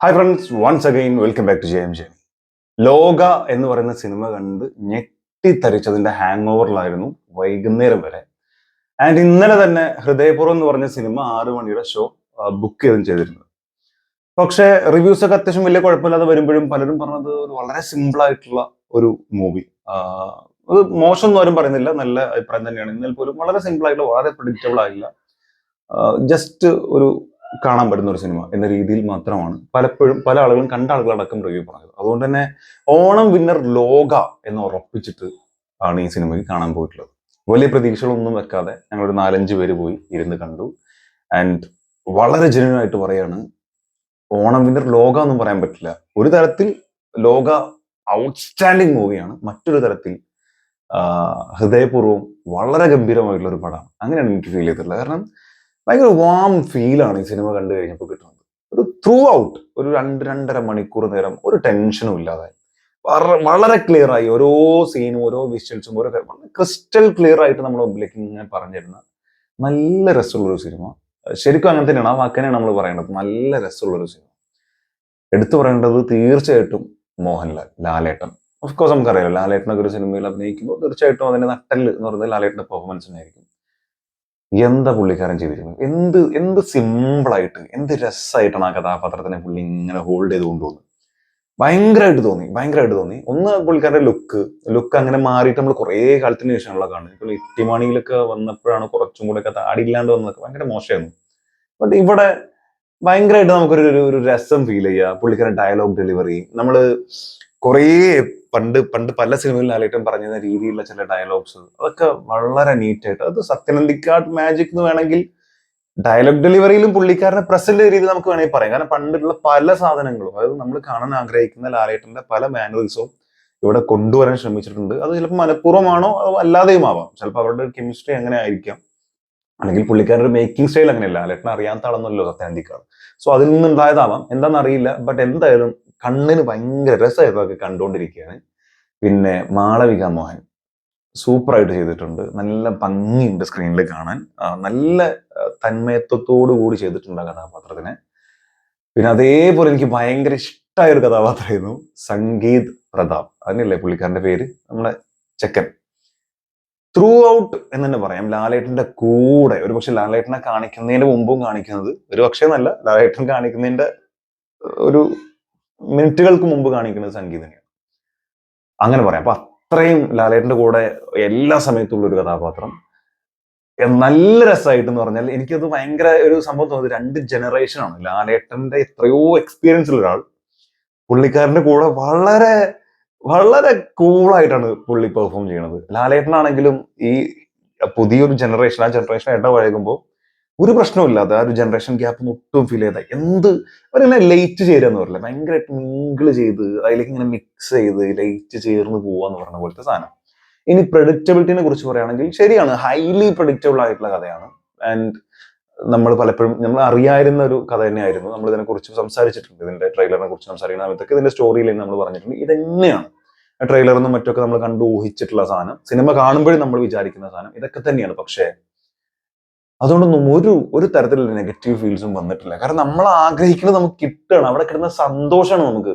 Hi friends, once again welcome back to JMJ. ലോക എന്ന് പറയുന്ന സിനിമ കണ്ട് ഞെട്ടിത്തരിച്ചതിന്റെ ഹാങ് ഓവറിലായിരുന്നു വൈകുന്നേരം വരെ. ആൻഡ് ഇന്നലെ തന്നെ ഹൃദയപൂർവ്വം എന്ന് പറഞ്ഞ സിനിമ 6 മണിയുടെ ഷോ ബുക്ക് ചെയ്തിരുന്നത്. പക്ഷേ റിവ്യൂസ് ഒക്കെ അത്യാവശ്യം വലിയ കുഴപ്പമില്ലാതെ വരുമ്പോഴും പലരും പറഞ്ഞത് ഒരു വളരെ സിമ്പിൾ ആയിട്ടുള്ള ഒരു മൂവി. അത് മോശം ഒന്നും ആരും പറയുന്നില്ല, നല്ല അഭിപ്രായം തന്നെയാണ്. എന്നാൽ പോലും വളരെ സിമ്പിൾ ആയിട്ടുള്ള, വളരെ പ്രിഡിക്റ്റബിൾ ആയില്ല, ജസ്റ്റ് ഒരു കാണാൻ പറ്റുന്ന ഒരു സിനിമ എന്ന രീതിയിൽ മാത്രമാണ് പലപ്പോഴും പല ആളുകളും കണ്ട ആളുകളടക്കം റിവ്യൂ പറഞ്ഞത്. അതുകൊണ്ട് തന്നെ ഓണം വിന്നർ ലോക എന്ന് ഉറപ്പിച്ചിട്ട് ആണ് ഈ സിനിമയ്ക്ക് കാണാൻ പോയിട്ടുള്ളത്. വലിയ പ്രതീക്ഷകളൊന്നും വെക്കാതെ ഞങ്ങളൊരു 4-5 പേര് പോയി ഇരുന്ന് കണ്ടു. ആൻഡ് വളരെ ജെന്യൂൻ ആയിട്ട് പറയാണ്, ഓണം വിന്നർ ലോക എന്നും പറയാൻ പറ്റില്ല. ഒരു തരത്തിൽ ലോക ഔട്ട്സ്റ്റാൻഡിങ് മൂവിയാണ്, മറ്റൊരു തരത്തിൽ ഹൃദയപൂർവ്വം വളരെ ഗംഭീരമായിട്ടുള്ള ഒരു പടമാണ്. അങ്ങനെയാണ് എനിക്ക് ഫീൽ ചെയ്തിട്ടുള്ളത്. കാരണം ഭയങ്കര വാം ഫീലാണ് ഈ സിനിമ കണ്ടു കഴിഞ്ഞപ്പോൾ കിട്ടുന്നത്. ഒരു ത്രൂ ഔട്ട് ഒരു 2-2.5 മണിക്കൂർ നേരം ഒരു ടെൻഷനും ഇല്ലാതെ വളരെ ക്ലിയർ ആയി ഓരോ സീനും, ഓരോ വിഷ്വൽസും, ഓരോ ക്രിസ്റ്റൽ ക്ലിയർ ആയിട്ട് നമ്മുടെ മുമ്പിലേക്ക് ഇങ്ങനെ പറഞ്ഞിരുന്ന നല്ല രസമുള്ളൊരു സിനിമ. ശരിക്കും അങ്ങനെ തന്നെയാണ്, ആ വാക്കിനെയാണ് നമ്മൾ പറയേണ്ടത്. നല്ല രസമുള്ളൊരു സിനിമ. എടുത്തു പറയേണ്ടത് തീർച്ചയായിട്ടും മോഹൻലാൽ, ലാലേട്ടൻ. ഓഫ് കോഴ്സ് നമുക്കറിയാം, ലാലേട്ടനൊക്കെ ഒരു സിനിമയിൽ അഭിനയിക്കുമ്പോൾ തീർച്ചയായിട്ടും അതിന്റെ നട്ടല് എന്ന് പറയുന്നത് ലാലേട്ടന്റെ പെർഫോമൻസിനായിരിക്കും. എന്താ പുള്ളിക്കാരൻ ചെയ്തിരിക്കുന്നത്, എന്ത് സിമ്പിളായിട്ട്, എന്ത് രസമായിട്ടാണ് ആ കഥാപാത്രത്തിനെ പുള്ളി ഇങ്ങനെ ഹോൾഡ് ചെയ്ത് കൊണ്ടുപോകുന്നത്. ഭയങ്കരമായിട്ട് തോന്നി. ഒന്ന് പുള്ളിക്കാരുടെ ലുക്ക് അങ്ങനെ മാറിയിട്ട് നമ്മൾ കുറേ കാലത്തിന് ശേഷമുള്ള കാണുന്നത്. ഇപ്പോൾ ഇട്ടിമാണിയിലൊക്കെ വന്നപ്പോഴാണ് കുറച്ചും കൂടെ ഒക്കെ താടിയില്ലാണ്ട് വന്നതൊക്കെ ഭയങ്കര മോശമായിരുന്നു. ബട്ട് ഇവിടെ ഭയങ്കരമായിട്ട് നമുക്കൊരു ഒരു രസം ഫീൽ ചെയ്യുക. പുള്ളിക്കാരൻ ഡയലോഗ് ഡെലിവറി, നമ്മള് കുറേ പണ്ട് പണ്ട് പല സിനിമകളിൽ ലാലേട്ടൻ പറഞ്ഞിരുന്ന രീതിയിലുള്ള ചില ഡയലോഗ്സ്, അതൊക്കെ വളരെ നീറ്റായിട്ട്, അത് സത്യനന്ദിക്കാട് മാജിക് എന്ന് വേണമെങ്കിൽ ഡയലോഗ് ഡെലിവറിയിലും പുള്ളിക്കാരനെ പ്രസന്റ് രീതിയിൽ നമുക്ക് വേണമെങ്കിൽ പറയാം. കാരണം പണ്ടുള്ള പല സാധനങ്ങളും, അതായത് നമ്മൾ കാണാൻ ആഗ്രഹിക്കുന്ന ലാലേട്ടന്റെ പല മാനറിസവും ഇവിടെ കൊണ്ടുവരാൻ ശ്രമിച്ചിട്ടുണ്ട്. അത് ചിലപ്പോൾ മനഃപൂർവ്വമാണോ അതോ അല്ലാതെയും ആവാം. ചിലപ്പോൾ അവരുടെ കെമിസ്ട്രി അങ്ങനെ ആയിരിക്കാം, അല്ലെങ്കിൽ പുള്ളിക്കാരുടെ ഒരു മേക്കിംഗ് സ്റ്റൈൽ അങ്ങനെയല്ല. ലാലേട്ടൻ അറിയാത്ത ആളൊന്നുമല്ലോ സത്യനന്ദിക്കാട്. സോ അതിൽ നിന്നുണ്ടായതാവാം, എന്താണെന്നറിയില്ല. ബട്ട് എന്തായാലും കണ്ണിന് ഭയങ്കര രസമായിരുന്നു അതൊക്കെ കണ്ടുകൊണ്ടിരിക്കുകയാണ്. പിന്നെ മാളവിക മോഹൻ സൂപ്പറായിട്ട് ചെയ്തിട്ടുണ്ട്. നല്ല ഭംഗിയുണ്ട് സ്ക്രീനിൽ കാണാൻ. നല്ല തന്മയത്വത്തോടു കൂടി ചെയ്തിട്ടുണ്ട് ആ കഥാപാത്രത്തിനെ. പിന്നെ അതേപോലെ എനിക്ക് ഭയങ്കര ഇഷ്ടമായ ഒരു കഥാപാത്രമായിരുന്നു സംഗീത് പ്രതാപ്. അതിനല്ലേ പുള്ളിക്കാരന്റെ പേര്, നമ്മുടെ ചെക്കൻ. ത്രൂ ഔട്ട് എന്ന് തന്നെ പറയാം, ലാലേട്ടന്റെ കൂടെ, ഒരുപക്ഷെ ലാലേട്ടനെ കാണിക്കുന്നതിന് മുമ്പും കാണിക്കുന്നത്, ഒരു പക്ഷേ എന്നല്ല, ലാലേട്ടൻ കാണിക്കുന്നതിന്റെ ഒരു മിനിറ്റുകൾക്ക് മുമ്പ് കാണിക്കുന്നത് സംഗീതനെയാണ്, അങ്ങനെ പറയാം. അപ്പൊ അത്രയും ലാലേട്ടന്റെ കൂടെ എല്ലാ സമയത്തുള്ള ഒരു കഥാപാത്രം. നല്ല രസമായിട്ട് എന്ന് പറഞ്ഞാൽ എനിക്കത് ഭയങ്കര ഒരു സംഭവം തോന്നുന്നത്, 2 ജനറേഷനാണ്. ലാലേട്ടന്റെ എത്രയോ എക്സ്പീരിയൻസ് ഉള്ള ഒരാൾ പുള്ളിക്കാരന്റെ കൂടെ വളരെ വളരെ കൂളായിട്ടാണ് പുള്ളി പെർഫോം ചെയ്യണത്. ലാലേട്ടനാണെങ്കിലും ഈ പുതിയൊരു ജനറേഷൻ, ആ ജനറേഷൻ ഇടപഴകുമ്പോൾ ഒരു പ്രശ്നമില്ലാതെ ആ ഒരു ജനറേഷൻ ഗ്യാപ്പ് ഒട്ടും ഫീൽ ചെയ്ത, അവരിങ്ങനെ ലേറ്റ് ചേരുക പറയില്ല, ഭയങ്കരമായിട്ട് മിങ്കിള് ചെയ്ത് അതിലേക്ക് ഇങ്ങനെ മിക്സ് ചെയ്ത് ലേറ്റ് ചേർന്ന് പോവാന്ന് പറഞ്ഞ പോലത്തെ സാധനം. ഇനി പ്രഡിക്റ്റബിലിറ്റിനെ കുറിച്ച് പറയുകയാണെങ്കിൽ ശരിയാണ്, ഹൈലി പ്രഡിക്റ്റബിൾ ആയിട്ടുള്ള കഥയാണ്. ആൻഡ് നമ്മൾ പലപ്പോഴും നമ്മൾ അറിയാവുന്ന ഒരു കഥ തന്നെയായിരുന്നു. നമ്മൾ ഇതിനെ കുറിച്ച് സംസാരിച്ചിട്ടുണ്ട്, ഇതിന്റെ ട്രെയിലറിനെ കുറിച്ച് സംസാരിക്കുന്ന സമയത്തൊക്കെ ഇതിന്റെ സ്റ്റോറി ലൈൻ നമ്മൾ പറഞ്ഞിട്ടുണ്ട്. ഇത് തന്നെയാണ് ട്രെയിലറിനും മറ്റൊക്കെ നമ്മൾ കണ്ടു ഊഹിച്ചിട്ടുള്ള സാധനം, സിനിമ കാണുമ്പോഴും നമ്മൾ വിചാരിക്കുന്ന സാധനം ഇതൊക്കെ തന്നെയാണ്. പക്ഷേ അതുകൊണ്ടൊന്നും ഒരു തരത്തിലുള്ള നെഗറ്റീവ് ഫീൽസും വന്നിട്ടില്ല. കാരണം നമ്മൾ ആഗ്രഹിക്കുന്നത് നമുക്ക് കിട്ടുകയാണ്, അവിടെ കിട്ടുന്ന സന്തോഷമാണ് നമുക്ക്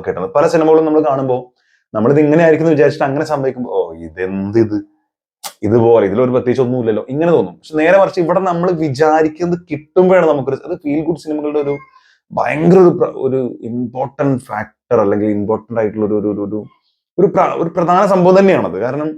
കിട്ടുന്നത്. പല സിനിമകളും നമ്മൾ കാണുമ്പോൾ നമ്മളിത് ഇങ്ങനെ ആയിരിക്കും എന്ന് വിചാരിച്ചിട്ട് അങ്ങനെ സംഭവിക്കുമ്പോൾ, ഓ ഇത് ഇതുപോലെ, ഇതിലൊരു പ്രത്യേകിച്ച് ഒന്നുമില്ലല്ലോ, ഇങ്ങനെ തോന്നും. പക്ഷെ നേരെ മറിച്ച് ഇവിടെ നമ്മൾ വിചാരിക്കുന്നത് കിട്ടുമ്പോഴാണ് നമുക്കൊരു, അത് ഫീൽ ഗുഡ് സിനിമകളുടെ ഒരു ഭയങ്കര ഒരു ഇമ്പോർട്ടന്റ് ഫാക്ടർ, അല്ലെങ്കിൽ ഇമ്പോർട്ടന്റ് ആയിട്ടുള്ള ഒരു പ്രധാന സംഭവം തന്നെയാണത്. കാരണം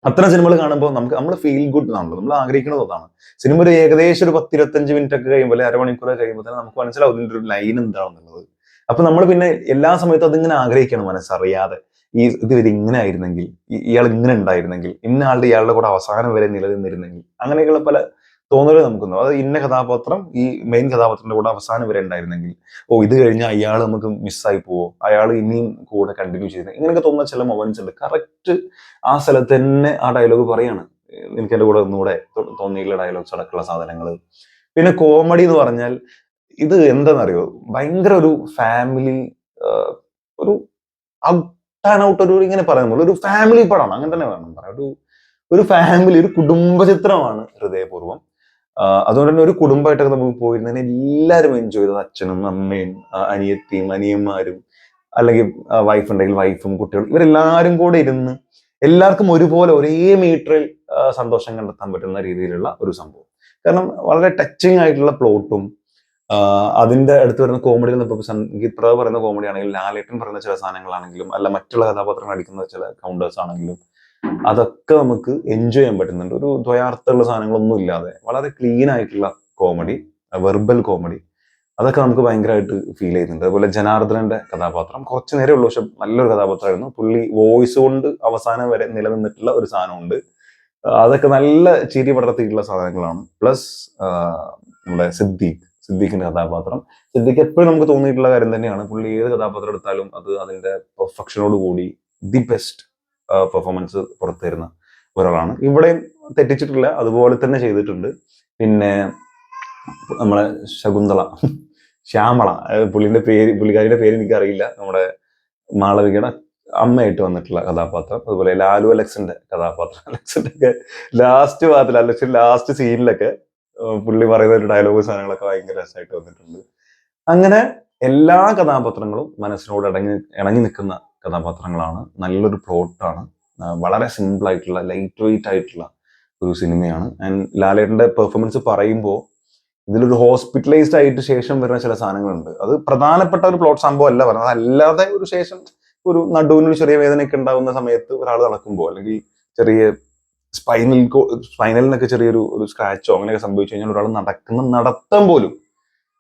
അത്തരം സിനിമകൾ കാണുമ്പോൾ നമ്മൾ ഫീൽ ഗുഡ് ആണല്ലോ, നമ്മൾ ആഗ്രഹിക്കുന്നത് അതാണ്. സിനിമ ഒരു ഏകദേശം ഒരു 10-25 മിനിറ്റ് ഒക്കെ കഴിയുമ്പോൾ, അല്ലെങ്കിൽ അരമണിക്കൂർ കഴിയുമ്പോൾ തന്നെ നമുക്ക് മനസ്സിലാവും ഇതിന്റെ ഒരു ലൈൻ എന്താണെന്നുള്ളത്. അപ്പൊ നമ്മൾ പിന്നെ എല്ലാ സമയത്തും അതിങ്ങനെ ആഗ്രഹിക്കണം മനസ്സറിയാതെ. ഇത് ഇങ്ങനെ ആയിരുന്നെങ്കിൽ, ഇയാൾ ഇങ്ങനെ ഉണ്ടായിരുന്നെങ്കിൽ, ഇന്ന ആളുടെ ഇയാളുടെ കൂടെ അവസാനം വരെ നിലനിന്നിരുന്നെങ്കിൽ, അങ്ങനെയൊക്കെയുള്ള പല തോന്നലുകൾ നമുക്കുണ്ടോ. അത് ഇന്ന കഥാപാത്രം ഈ മെയിൻ കഥാപാത്രത്തിന്റെ കൂടെ അവസാനം വരെ ഉണ്ടായിരുന്നെങ്കിൽ, ഓ ഇത് കഴിഞ്ഞാൽ അയാൾ നമുക്ക് മിസ്സായി പോവോ, അയാൾ ഇനിയും കൂടെ കണ്ടിന്യൂ ചെയ്യുന്നത്, ഇങ്ങനെയൊക്കെ തോന്നുന്ന ചില മൊമെന്റ്സ് ഉണ്ട്. കറക്റ്റ് ആ സ്ഥലത്ത് തന്നെ ആ ഡയലോഗ് പറയാണ്, എനിക്ക് എന്റെ കൂടെ ഒന്നുകൂടെ തോന്നിയുള്ള ഡയലോഗ്സ് അടക്കമുള്ള സാധനങ്ങൾ. പിന്നെ കോമഡി എന്ന് പറഞ്ഞാൽ ഇത് എന്താണെന്നറിയോ, ഭയങ്കര ഒരു ഫാമിലി, ഒരു ഔട്ട് ആൻഡ് ഔട്ട് ഒരു, ഇങ്ങനെ പറയുമ്പോൾ ഒരു ഫാമിലി പടമാണ്, അങ്ങനെ തന്നെ വേണം പറയാം. ഒരു ഫാമിലി, ഒരു കുടുംബ ചിത്രമാണ് ഹൃദയപൂർവ്വം. അതുകൊണ്ട് തന്നെ ഒരു കുടുംബമായിട്ടൊക്കെ നമുക്ക് പോയിരുന്നതിന് എല്ലാവരും എൻജോയ് ചെയ്തത്. അച്ഛനും അമ്മയും അനിയത്തിയും അനിയന്മാരും, അല്ലെങ്കിൽ വൈഫ് ഉണ്ടെങ്കിൽ വൈഫും കുട്ടികളും, ഇവരെല്ലാവരും കൂടെ ഇരുന്ന് എല്ലാവർക്കും ഒരുപോലെ ഒരേ മീറ്ററിൽ സന്തോഷം കണ്ടെത്താൻ പറ്റുന്ന രീതിയിലുള്ള ഒരു സംഭവം. കാരണം വളരെ ടച്ചിങ് ആയിട്ടുള്ള പ്ലോട്ടും അതിന്റെ അടുത്ത് വരുന്ന കോമഡികൾ, ഇപ്പൊ സംഗീത് പ്രഭ പറയുന്ന കോമഡി ആണെങ്കിലും ലാലേട്ടൻ പറയുന്ന ചില സാധനങ്ങളാണെങ്കിലും അല്ല മറ്റുള്ള കഥാപാത്രങ്ങൾ അടിക്കുന്ന ചില കൗണ്ടേഴ്സ് ആണെങ്കിലും അതൊക്കെ നമുക്ക് എൻജോയ് ചെയ്യാൻ പറ്റുന്നുണ്ട്. ഒരു ദ്വയാർത്ഥമുള്ള സാധനങ്ങളൊന്നും ഇല്ലാതെ വളരെ ക്ലീൻ ആയിട്ടുള്ള കോമഡി, വെർബൽ കോമഡി, അതൊക്കെ നമുക്ക് ഭയങ്കരമായിട്ട് ഫീൽ ചെയ്യുന്നുണ്ട്. അതുപോലെ ജനാർദ്ദനന്റെ കഥാപാത്രം കുറച്ചു നേരമേ ഉള്ളൂ, പക്ഷെ നല്ലൊരു കഥാപാത്രമായിരുന്നു. പുള്ളി വോയിസ് കൊണ്ട് അവസാനം വരെ നിലനിന്നിട്ടുള്ള ഒരു സാധനമുണ്ട്. അതൊക്കെ നല്ല ചിരി പടർത്തിയിട്ടുള്ള സാധനങ്ങളാണ്. പ്ലസ് നമ്മുടെ സിദ്ദീഖിന്റെ കഥാപാത്രം, സിദ്ദീഖ് എപ്പോഴും നമുക്ക് തോന്നിയിട്ടുള്ള കാര്യം തന്നെയാണ്, പുള്ളി ഏത് കഥാപാത്രം എടുത്താലും അത് അതിന്റെ പെർഫെക്ഷനോട് കൂടി ദി ബെസ്റ്റ് പെർഫോമൻസ് പുറത്തു തരുന്ന ഒരാളാണ്. ഇവിടെയും തെറ്റിച്ചിട്ടില്ല, അതുപോലെ തന്നെ ചെയ്തിട്ടുണ്ട്. പിന്നെ നമ്മളെ ശ്യാമള, പുള്ളിക്കാരിയുടെ പേര് എനിക്കറിയില്ല, നമ്മുടെ മാളവികയുടെ അമ്മയായിട്ട് വന്നിട്ടുള്ള കഥാപാത്രം. അതുപോലെ ലാലു അലക്സിന്റെ കഥാപാത്രം, അലക്സിന്റെ ഒക്കെ ലാസ്റ്റ് ഭാഗത്തിൽ, അലക്സിന്റെ ലാസ്റ്റ് സീനിലൊക്കെ പുള്ളി പറയുന്ന ഒരു ഡയലോഗ് സാധനങ്ങളൊക്കെ ഭയങ്കര രസമായിട്ട് വന്നിട്ടുണ്ട്. അങ്ങനെ എല്ലാ കഥാപാത്രങ്ങളും മനസ്സിനോട് ഇണങ്ങി നിൽക്കുന്ന കഥാപാത്രങ്ങളാണ്. നല്ലൊരു പ്ലോട്ടാണ്, വളരെ സിമ്പിൾ ആയിട്ടുള്ള ലൈറ്റ് വെയിറ്റ് ആയിട്ടുള്ള ഒരു സിനിമയാണ്. ആൻഡ് ലാലേട്ടന്റെ പെർഫോമൻസ് പറയുമ്പോൾ ഇതിലൊരു ഹോസ്പിറ്റലൈസ്ഡ് ആയിട്ട് ശേഷം വരുന്ന ചില സാധനങ്ങളുണ്ട്. അത് പ്രധാനപ്പെട്ട ഒരു പ്ലോട്ട് സംഭവം അല്ല പറഞ്ഞത്, അല്ലാതെ ഒരു ശേഷം ഒരു നടുവിനൊരു ചെറിയ വേദനയൊക്കെ ഉണ്ടാകുന്ന സമയത്ത് ഒരാൾ നടക്കുമ്പോൾ, അല്ലെങ്കിൽ ചെറിയ സ്പൈനലിനൊക്കെ ചെറിയൊരു സ്ക്രാച്ചോ അങ്ങനെയൊക്കെ സംഭവിച്ചു കഴിഞ്ഞാൽ ഒരാൾ നടക്കുന്ന നടത്തം പോലും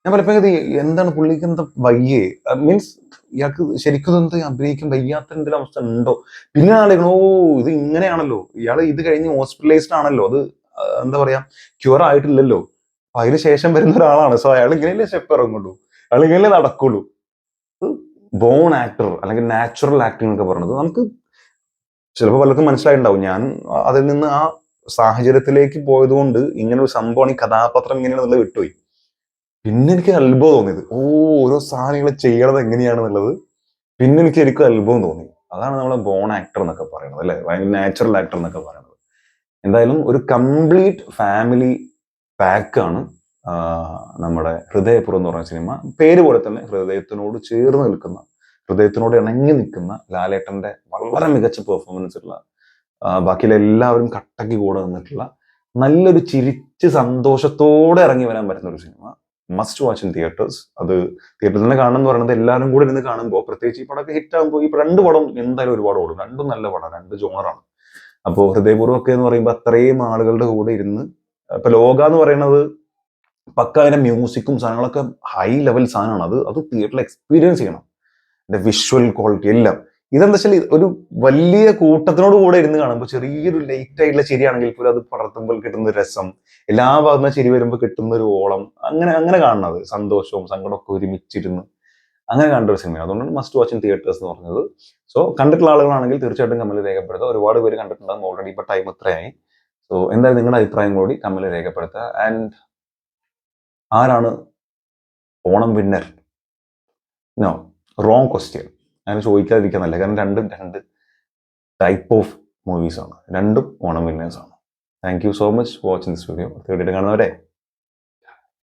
ഞാൻ പലപ്പോഴും എന്താണ് പുള്ളിക്ക് എന്താ വയ്യേ, മീൻസ് ഇയാൾക്ക് ശരിക്കും എന്ത് അഭിനയിക്കാൻ വയ്യാത്ത എന്തെങ്കിലും അവസ്ഥ ഉണ്ടോ, പിന്നെ ആളുകൾ ഇത് ഇങ്ങനെയാണല്ലോ, ഇയാൾ ഇത് കഴിഞ്ഞ് ഹോസ്പിറ്റലൈസ്ഡ് ആണല്ലോ, അത് എന്താ പറയാ ക്യൂർ ആയിട്ടില്ലല്ലോ, അപ്പൊ അതിന് ശേഷം വരുന്ന ഒരാളാണ്. സോ അയാൾ ഇങ്ങനെയല്ലേ സ്റ്റെപ്പ് ഇറങ്ങുള്ളൂ, അയാൾ ഇങ്ങനെയല്ലേ നടക്കുള്ളൂ. ബോൺ ആക്ടർ അല്ലെങ്കിൽ നാച്ചുറൽ ആക്ടിംഗ് എന്നൊക്കെ പറയുന്നത് നമുക്ക് ചിലപ്പോൾ പലർക്കും മനസ്സിലായിട്ടുണ്ടാവും. ഞാൻ അതിൽ നിന്ന് ആ സാഹചര്യത്തിലേക്ക് പോയതുകൊണ്ട് ഇങ്ങനെ ഒരു സംഭവമാണ്, ഈ കഥാപാത്രം ഇങ്ങനെയാണെന്നുള്ളത് വിട്ടുപോയി. പിന്നെ എനിക്ക് അത്ഭുതം തോന്നിയത്, ഓരോ സാധനങ്ങൾ ചെയ്യണത് എങ്ങനെയാണെന്നുള്ളത് പിന്നെ എനിക്ക് ശരിക്കും അത്ഭുതം തോന്നി. അതാണ് നമ്മളെ ബോൺ ആക്ടർ എന്നൊക്കെ പറയുന്നത്, അല്ലെ, ഭയങ്കര നാച്ചുറൽ ആക്ടർ എന്നൊക്കെ പറയുന്നത്. എന്തായാലും ഒരു കംപ്ലീറ്റ് ഫാമിലി പാക്കാണ് നമ്മുടെ ഹൃദയപുരം എന്ന് പറയുന്ന സിനിമ. പേര് പോലെ തന്നെ ഹൃദയത്തിനോട് ചേർന്ന് നിൽക്കുന്ന, ഹൃദയത്തിനോട് ഇണങ്ങി നിൽക്കുന്ന ലാലേട്ടന്റെ വളരെ മികച്ച പെർഫോമൻസ് ഉള്ള, ബാക്കിയുള്ള എല്ലാവരും കട്ടയ്ക്ക് കൂടെ നിന്നിട്ടുള്ള, നല്ലൊരു ചിരിച്ച് സന്തോഷത്തോടെ ഇറങ്ങി വരാൻ പറ്റുന്ന ഒരു cinema. Must watch in theatres. അത് തിയേറ്ററിൽ തന്നെ കാണണം എന്ന് പറയുന്നത് എല്ലാവരും കൂടെ ഇരുന്ന് കാണുമ്പോൾ, പ്രത്യേകിച്ച് ഈ പടമൊക്കെ ഹിറ്റ് ആകുമ്പോൾ, ഈ രണ്ട് പടം എന്തായാലും ഒരുപാട് ഓടും. രണ്ടും നല്ല പടം, രണ്ട് ജോണറാണ്. അപ്പോൾ ഹൃദയപൂർവ്വം ഒക്കെ എന്ന് പറയുമ്പോൾ അത്രയും ആളുകളുടെ കൂടെ ഇരുന്ന്, ഇപ്പൊ ലോക എന്ന് പറയുന്നത് പക്ക അതിന്റെ മ്യൂസിക്കും സാധനങ്ങളൊക്കെ ഹൈ ലെവൽ സാധനമാണ്. അത് തിയേറ്ററിൽ എക്സ്പീരിയൻസ് ചെയ്യണം, അതിന്റെ വിഷ്വൽ ക്വാളിറ്റി എല്ലാം. ഇതെന്താ വെച്ചാൽ ഒരു വലിയ കൂട്ടത്തിനോട് കൂടെ ഇരുന്ന് കാണുമ്പോൾ ചെറിയൊരു ലൈറ്റ് ആയിട്ടുള്ള ചിരിയാണെങ്കിൽ പോലും അത് പടർത്തുമ്പോൾ കിട്ടുന്ന രസം, എല്ലാ ഭാഗത്തുനിന്ന് ചിരി വരുമ്പോൾ കിട്ടുന്ന ഒരു ഓളം, അങ്ങനെ കാണുന്നത്, സന്തോഷവും സങ്കടമൊക്കെ ഒരുമിച്ചിരുന്ന് അങ്ങനെ കണ്ട ഒരു സിനിമയാണ്. അതുകൊണ്ടാണ് മസ്റ്റ് വാച്ച് ഇൻ തിയേറ്റേഴ്സ് എന്ന് പറഞ്ഞത്. സോ കണ്ടിട്ടുള്ള ആളുകളാണെങ്കിൽ തീർച്ചയായിട്ടും കമന്റ് രേഖപ്പെടുത്തുക. ഒരുപാട് പേര് കണ്ടിട്ടുണ്ടാകും ഓൾറെഡി, ഇപ്പൊ ടൈം എത്രയായി. സോ എന്തായാലും നിങ്ങളുടെ അഭിപ്രായം കൂടി കമന്റ് രേഖപ്പെടുത്തുക. ആൻഡ് ആരാണ് Onam winner? No, wrong question. അങ്ങനെ ചോദിക്കാതിരിക്കുന്നല്ല, കാരണം രണ്ടും രണ്ട് ടൈപ്പ് ഓഫ് മൂവീസ് ആണ്, രണ്ടും ഓണം വിന്നേഴ്സ് ആണ്. Thank you so much watching this video. തീർച്ചയായിട്ടും കാണുന്നവരെ